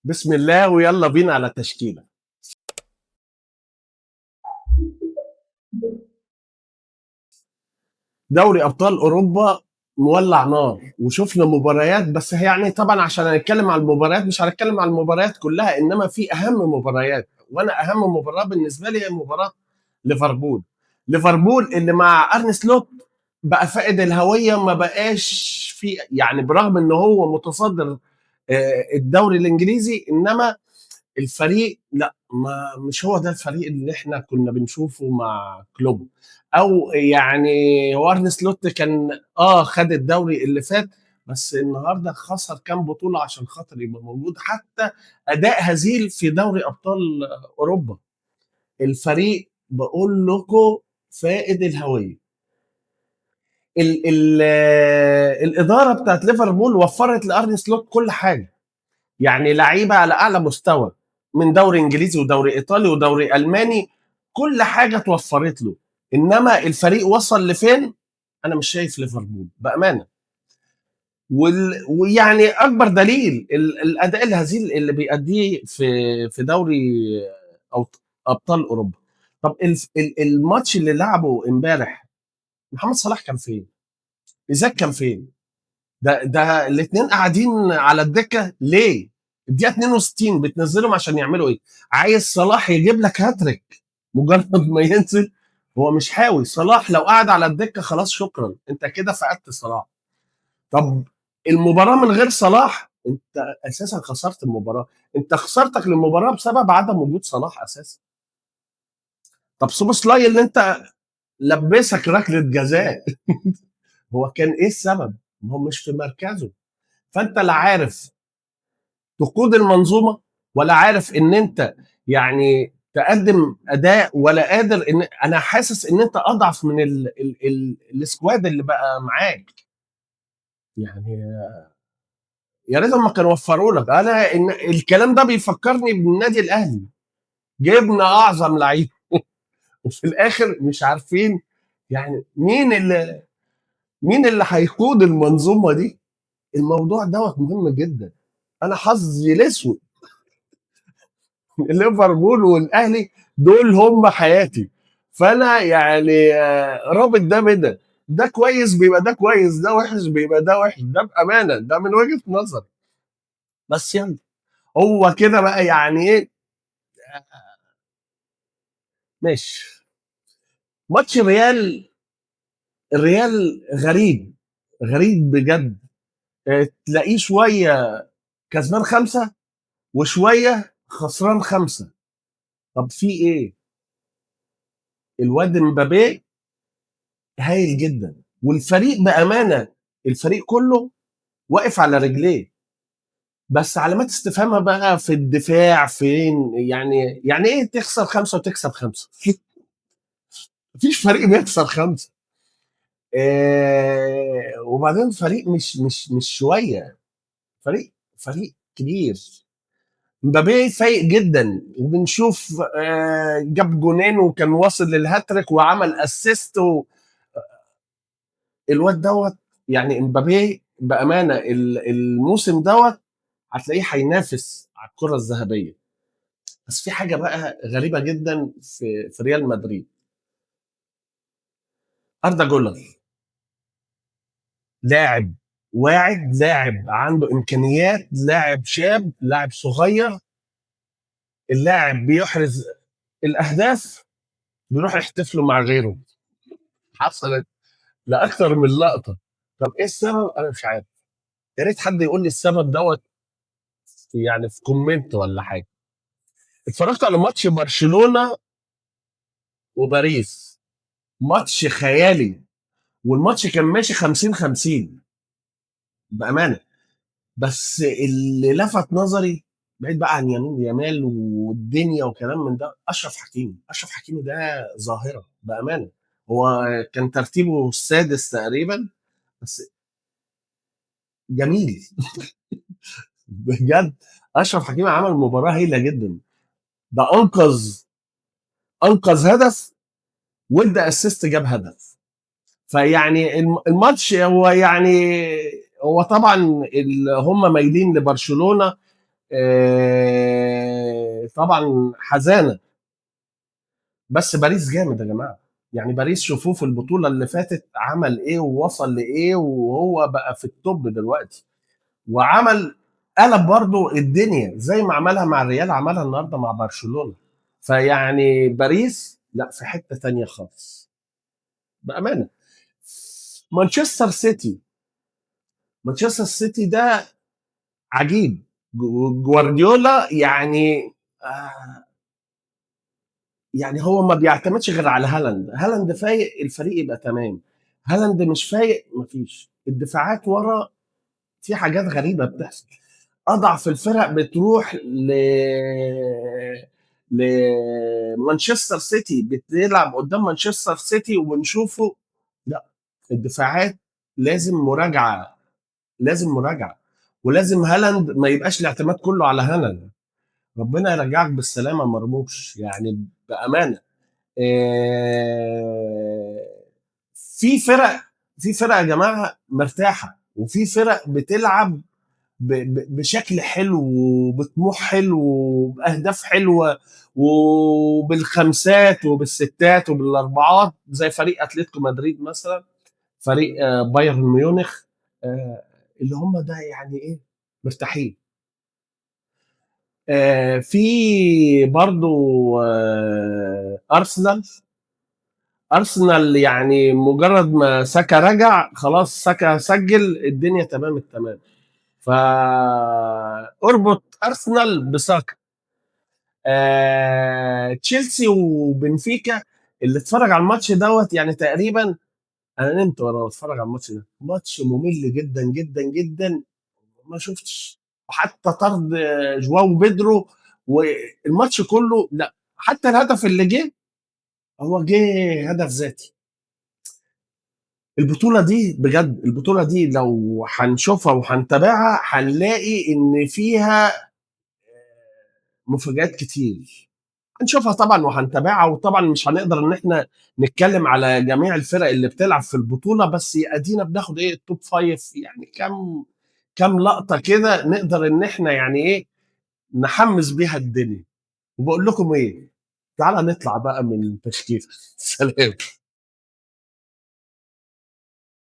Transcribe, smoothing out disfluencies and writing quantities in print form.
بسم الله ويلا بينا على تشكيلة. دوري أبطال أوروبا مولع نار وشفنا مباريات، بس هي يعني طبعا عشان هنتكلم على المباريات مش هنتكلم على المباريات كلها، إنما في أهم مباريات، وأنا أهم مباراة بالنسبة لي هي مباراة ليفربول. ليفربول اللي مع أرن سلوت بقى فائد الهوية، ما بقاش في يعني برغم إن هو متصدر الدوري الإنجليزي، إنما الفريق لأ، ما مش هو ده الفريق اللي إحنا كنا بنشوفه مع كلوب، أو يعني هو أرن سلوت كان خد الدوري اللي فات، بس النهارده خسر كام بطولة عشان خاطر يبقى موجود، حتى أداء هزيل في دوري أبطال أوروبا. الفريق باقول لكم فائد الهوية. ال الإدارة بتاعة ليفربول وفّرت لأرن سلوت كل حاجة. يعني لعيبه على اعلى مستوى، من دوري انجليزي ودوري ايطالي ودوري الماني، كل حاجه اتوفرت له. انما الفريق وصل لفين؟ انا مش شايف ليفربول بامانه. ويعني اكبر دليل الاداء الهزيل اللي بيأديه في دوري او ابطال اوروبا. طب الماتش اللي لعبه امبارح، محمد صلاح كان فين؟ ايزاك كان فين؟ ده الاثنين قاعدين على الدكه ليه؟ الدقيقه 62 بتنزلهم عشان يعملوا ايه؟ عايز صلاح يجيب لك هاتريك مجرد ما ينزل. هو مش حاوي صلاح، لو قعد على الدكه خلاص شكرا، انت كده فقدت صلاح. طب المباراه من غير صلاح انت اساسا خسرت المباراه. انت خسارتك للمباراه بسبب عدم وجود صلاح اساسا. طب سوبوسلاي اللي انت لبسك ركله جزاء هو كان ايه السبب؟ ما هو مش في مركزه. فانت لا عارف تقود المنظومه، ولا عارف ان انت يعني تقدم اداء، ولا قادر. ان انا حاسس ان انت اضعف من السكواد اللي بقى معاك. يعني يا ريتهم ما كانوا وفروا لك. انا إن الكلام ده بيفكرني بالنادي الاهلي، جبنا اعظم لعيب وفي الاخر مش عارفين يعني مين اللي هيقود المنظومه دي. الموضوع دوت مهم جدا. انا حظي الاسود ليفربول والاهلي دول هم حياتي. فانا يعني رابط ده بده، ده كويس بيبقى ده كويس، ده وحش بيبقى ده وحش، ده بامانه ده من وجهه نظر. بس يلا، هو كده بقى يعني ايه. ماشي. ماتش الريال غريب، غريب بجد. تلاقيه شويه كسبان خمسه وشويه خسران خمسه. طب في ايه؟ الواد مبابي هايل جدا، والفريق بامانه الفريق كله واقف على رجليه. بس علامات استفهامها بقى في الدفاع فين؟ يعني ايه تخسر خمسه وتكسب خمسه؟ مفيش فريق بيخسر خمسه. وبعدين فريق مش شويه، فريق كبير. مبابي فايق جدا، وبنشوف جاب جونين وكان واصل للهاتريك وعمل اسيست. الواد دوت يعني امبابي بامانه الموسم دوت هتلاقيه هينافس على الكره الذهبيه. بس في حاجه بقى غريبه جدا في ريال مدريد. اردا جولر لاعب واعد، لاعب عنده امكانيات، لاعب شاب، لاعب صغير. اللاعب بيحرز الاهداف، بيروح يحتفلوا مع غيره. حصلت لاكثر من لقطه. طب ايه السبب؟ انا مش عارف. يا ريت حد يقول لي السبب دوت، يعني في كومنت ولا حاجه. اتفرجت على ماتش برشلونه وباريس، ماتش خيالي، والماتش كان ماشي 50 50 بامانه. بس اللي لفت نظري، بعيد بقى عن يمين يامال والدنيا وكلام من ده، اشرف حكيمي. اشرف حكيمي ده ظاهره بامانه. هو كان ترتيبه السادس تقريبا، بس جميل بجد. اشرف حكيمي عمل مباراه هايله جدا. ده انقذ هدف، وادى اسيست جاب هدف. فيعني الماتش هو يعني، هو طبعا هم مايلين لبرشلونه. طبعا حزانه، بس باريس جامد يا جماعه. يعني باريس شوفوه في البطوله اللي فاتت عمل ايه ووصل لايه، وهو بقى في التوب دلوقتي، وعمل قلب برضو الدنيا زي ما عملها مع الريال، عملها النهارده مع برشلونه. فيعني باريس لا، في حته تانية خالص بامانه. مانشستر سيتي، مانشستر سيتي ده عجيب. جوارديولا يعني يعني هو ما بيعتمدش غير على هالاند. هالاند فايق الفريق يبقى تمام، هالاند مش فايق مفيش. الدفاعات ورا في حاجات غريبه بتحصل. اضعف الفرق بتروح لمانشستر سيتي، بتلعب قدام مانشستر سيتي وبنشوفه. لا، الدفاعات لازم مراجعه، لازم مراجعه. ولازم هالاند ما يبقاش الاعتماد كله على هالاند. ربنا يرجعك بالسلامه مرموش، يعني بامانه. في فرق، في فرق يا جماعه مرتاحه، وفي فرق بتلعب بشكل حلو وبطموح حلو وباهداف حلوه وبالخمسات وبالستات وبالاربعات، زي فريق اتلتيكو مدريد مثلا، فريق بايرن ميونخ. اللي هم ده يعني ايه، مرتاحين. في برضو ارسنال. ارسنال يعني مجرد ما ساكا رجع خلاص، ساكا سجل الدنيا تمام التمام. فاربط ارسنال بساكا. تشيلسي وبنفيكا، اللي اتفرج على الماتش دوت يعني تقريبا انا نمت وانا بتفرج على الماتش ده. ماتش ممل جدا جدا جدا، ما شفتش. وحتى طرد جواو بيدرو والماتش كله لا. حتى الهدف اللي جه هو جه هدف ذاتي. البطولة دي بجد، البطولة دي لو هنشوفها وهنتابعها هنلاقي ان فيها مفاجآت كتير. هنشوفها طبعا وهنتابعها، وطبعا مش هنقدر ان احنا نتكلم على جميع الفرق اللي بتلعب في البطولة، بس ادينا بناخد ايه التوب فايف، يعني كم لقطة كده نقدر ان احنا يعني ايه نحمس بيها الدنيا. وبقول لكم ايه، تعالى نطلع بقى من التشكيل. سلام.